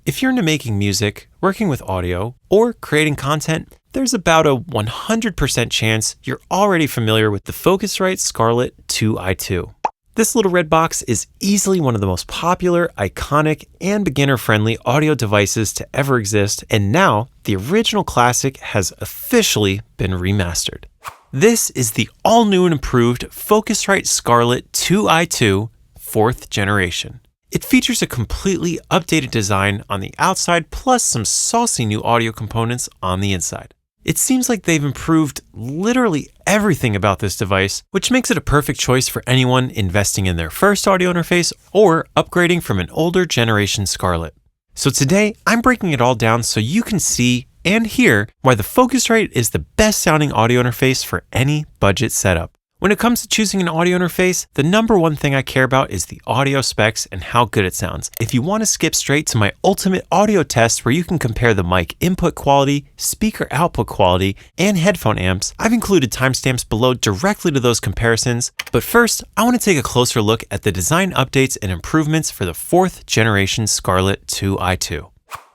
If you're into making music, working with audio, or creating content, there's about a 100% chance you're already familiar with the Focusrite Scarlett 2i2. This little red box is easily one of the most popular, iconic, and beginner-friendly audio devices to ever exist, and now the original classic has officially been remastered. This is the all-new and improved Focusrite Scarlett 2i2 4th generation. It features a completely updated design on the outside, plus some saucy new audio components on the inside. It seems like they've improved literally everything about this device, which makes it a perfect choice for anyone investing in their first audio interface or upgrading from an older generation Scarlett. So today, I'm breaking it all down so you can see and hear why the Focusrite is the best sounding audio interface for any budget setup. When it comes to choosing an audio interface, the number one thing I care about is the audio specs and how good it sounds. If you want to skip straight to my ultimate audio test where you can compare the mic input quality, speaker output quality, and headphone amps, I've included timestamps below directly to those comparisons. But first, I want to take a closer look at the design updates and improvements for the 4th generation Scarlett 2i2.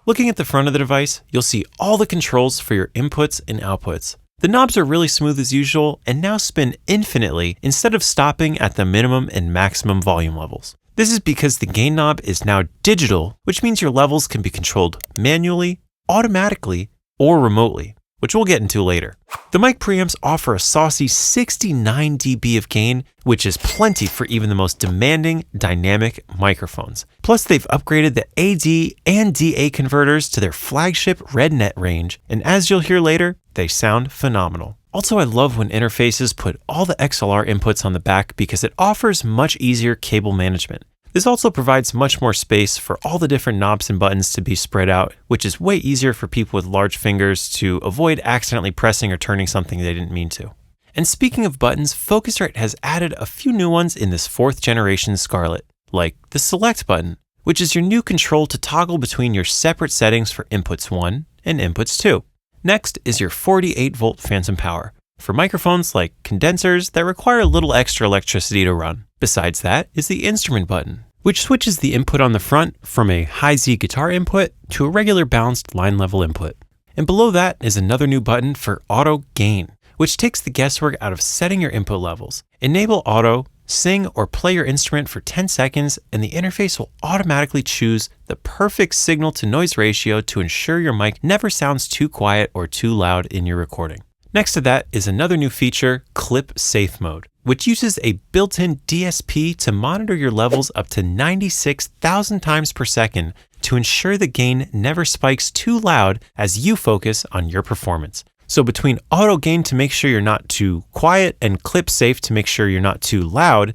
Looking at the front of the device, you'll see all the controls for your inputs and outputs. The knobs are really smooth as usual and now spin infinitely instead of stopping at the minimum and maximum volume levels. This is because the gain knob is now digital, which means your levels can be controlled manually, automatically, or remotely, which we'll get into later. The mic preamps offer a saucy 69 dB of gain, which is plenty for even the most demanding dynamic microphones. Plus, they've upgraded the AD and DA converters to their flagship RedNet range, and as you'll hear later, they sound phenomenal. Also, I love when interfaces put all the XLR inputs on the back because it offers much easier cable management. This also provides much more space for all the different knobs and buttons to be spread out, which is way easier for people with large fingers to avoid accidentally pressing or turning something they didn't mean to. And speaking of buttons, Focusrite has added a few new ones in this 4th generation Scarlett, like the select button, which is your new control to toggle between your separate settings for inputs 1 and inputs 2. Next is your 48 volt phantom power for microphones like condensers that require a little extra electricity to run. Besides that is the instrument button, which switches the input on the front from a high Z guitar input to a regular balanced line level input. And below that is another new button for auto gain, which takes the guesswork out of setting your input levels. Enable auto, sing or play your instrument for 10 seconds, and the interface will automatically choose the perfect signal to noise ratio to ensure your mic never sounds too quiet or too loud in your recording. Next to that is another new feature, Clip Safe Mode, which uses a built-in DSP to monitor your levels up to 96,000 times per second to ensure the gain never spikes too loud as you focus on your performance. So between auto gain to make sure you're not too quiet and clip safe to make sure you're not too loud,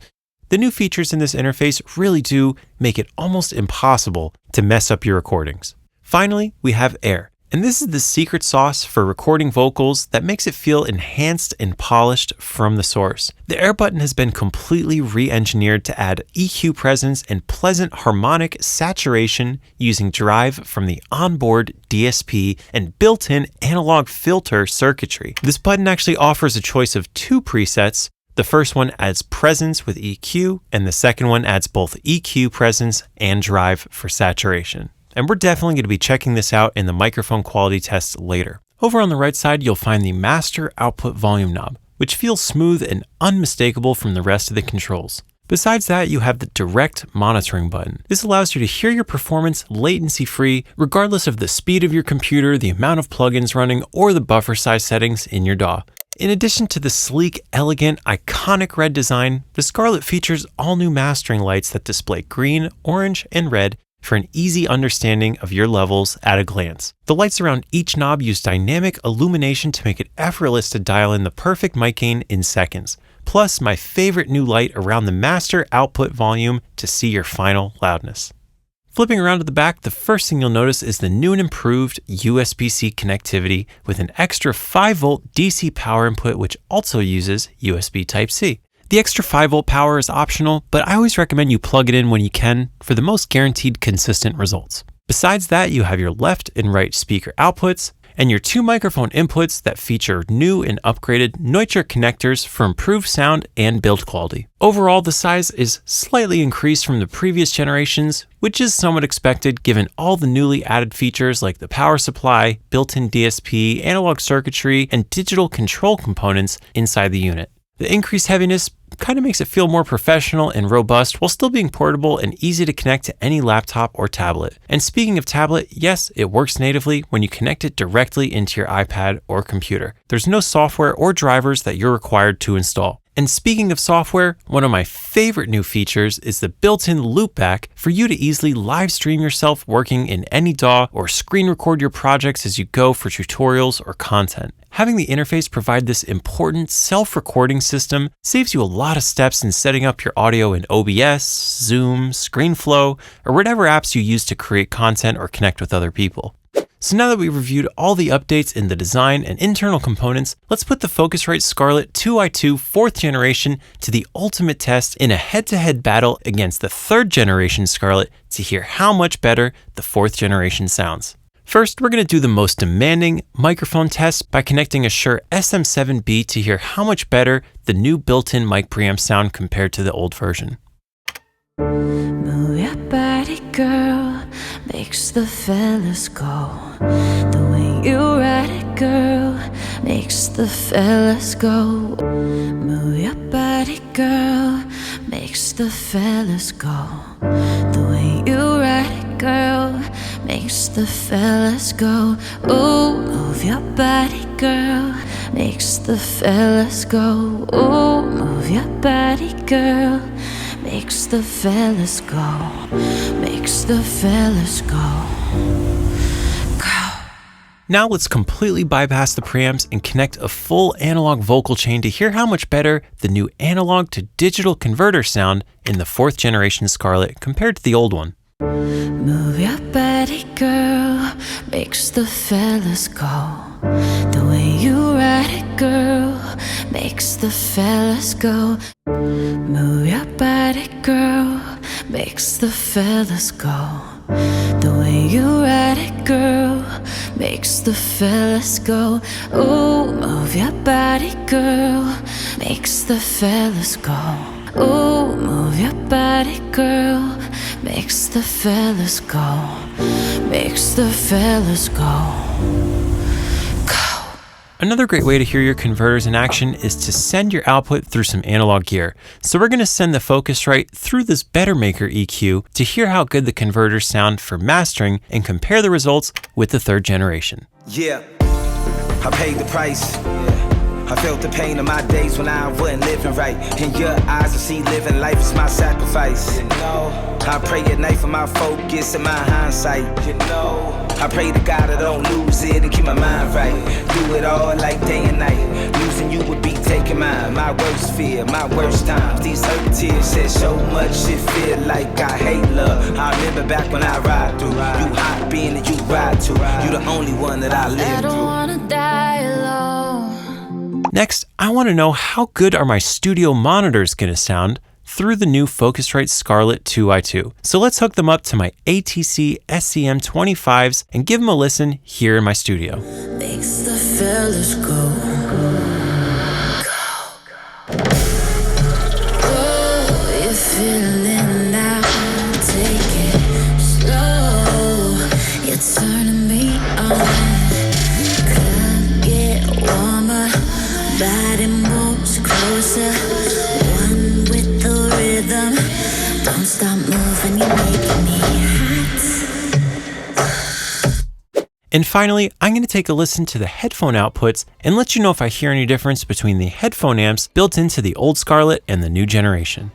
the new features in this interface really do make it almost impossible to mess up your recordings. Finally, we have Air. And this is the secret sauce for recording vocals that makes it feel enhanced and polished from the source. The Air button has been completely re-engineered to add EQ presence and pleasant harmonic saturation using drive from the onboard DSP and built-in analog filter circuitry. This button actually offers a choice of 2 presets. The first one adds presence with EQ, and the second one adds both EQ presence and drive for saturation. And we're definitely going to be checking this out in the microphone quality test later. Over on the right side, you'll find the master output volume knob, which feels smooth and unmistakable from the rest of the controls. Besides that, you have the direct monitoring button. This allows you to hear your performance latency-free, regardless of the speed of your computer, the amount of plugins running, or the buffer size settings in your DAW. In addition to the sleek, elegant, iconic red design, the Scarlett features all new mastering lights that display green, orange, and red for an easy understanding of your levels at a glance. The lights around each knob use dynamic illumination to make it effortless to dial in the perfect mic gain in seconds. Plus, my favorite new light around the master output volume to see your final loudness. Flipping around to the back, the first thing you'll notice is the new and improved USB-C connectivity with an extra 5 volt DC power input, which also uses USB Type-C. The extra 5 volt power is optional, but I always recommend you plug it in when you can for the most guaranteed consistent results. Besides that, you have your left and right speaker outputs, and your 2 microphone inputs that feature new and upgraded Neutral connectors for improved sound and build quality. Overall, the size is slightly increased from the previous generations, which is somewhat expected given all the newly added features like the power supply, built-in DSP, analog circuitry, and digital control components inside the unit. The increased heaviness kind of makes it feel more professional and robust while still being portable and easy to connect to any laptop or tablet. And speaking of tablet, yes, it works natively when you connect it directly into your iPad or computer. There's no software or drivers that you're required to install. And speaking of software, one of my favorite new features is the built-in loopback for you to easily live stream yourself working in any DAW or screen record your projects as you go for tutorials or content. Having the interface provide this important self-recording system saves you a lot of steps in setting up your audio in OBS, Zoom, ScreenFlow, or whatever apps you use to create content or connect with other people. So now that we've reviewed all the updates in the design and internal components, let's put the Focusrite Scarlett 2i2 4th generation to the ultimate test in a head-to-head battle against the 3rd generation Scarlett to hear how much better the 4th generation sounds. First, we're going to do the most demanding microphone test by connecting a Shure SM7B to hear how much better the new built-in mic preamps sound compared to the old version. Move your body, girl, makes the fellas go. The way you ride it, girl, makes the fellas go. Move your body, girl, makes the fellas go. The way you ride it, girl, makes the fellas go. Ooh, move your body, girl, makes the fellas go. Ooh, move your body, girl, makes the fellas go, makes the fellas go. Now let's completely bypass the preamps and connect a full analog vocal chain to hear how much better the new analog to digital converter sound in the 4th generation Scarlett compared to the old one. Move your body, girl, makes the fellas go. The way you ride it, girl, makes the fellas go. Move your body, girl, makes the fellas go. The way you ride it, girl, makes the fellas go. Ooh, move your body, girl, makes the fellas go. Ooh, move your body, girl, makes the fellas go, makes the fellas go. Another great way to hear your converters in action is to send your output through some analog gear. So we're going to send the Focusrite through this Bettermaker EQ to hear how good the converters sound for mastering and compare the results with the 3rd generation. Yeah, I paid the price. I felt the pain of my days when I wasn't living right. In your eyes I see living life is my sacrifice. You know, I pray at night for my focus and my hindsight. You know, I pray to God I don't lose it and keep my mind right. Do it all like day and night. Losing you would be taking mine. My worst fear, my worst times. These hurt tears said so much it feel like I hate love. I remember back when I ride through. You hot being that you ride to. You the only one that I live through. I don't wanna die alone. Next, I want to know how good are my studio monitors going to sound through the new Focusrite Scarlett 2i2. So let's hook them up to my ATC SCM25s and give them a listen here in my studio. Makes the fellas go. Oh, you're feeling now, take it slow. You're turning me on. Club get warmer, body moves closer. One with the rhythm. Don't stop moving, you're making me hot. And finally, I'm going to take a listen to the headphone outputs and let you know if I hear any difference between the headphone amps built into the old Scarlett and the new generation.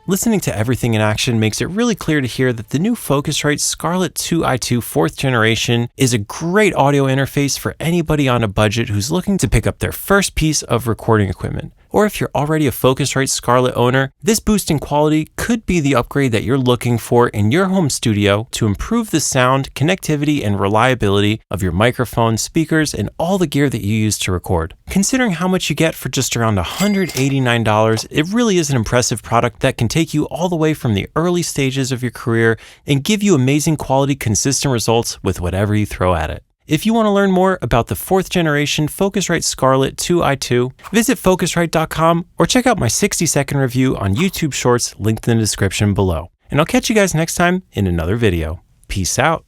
Listening to everything in action makes it really clear to hear that the new Focusrite Scarlett 2i2 4th generation is a great audio interface for anybody on a budget who's looking to pick up their first piece of recording equipment. or if you're already a Focusrite Scarlett owner, this boost in quality could be the upgrade that you're looking for in your home studio to improve the sound, connectivity, and reliability of your microphone, speakers, and all the gear that you use to record. Considering how much you get for just around $189, it really is an impressive product that can take you all the way from the early stages of your career and give you amazing quality, consistent results with whatever you throw at it. If you want to learn more about the 4th generation Focusrite Scarlett 2i2, visit Focusrite.com or check out my 60-second review on YouTube Shorts linked in the description below. And I'll catch you guys next time in another video. Peace out.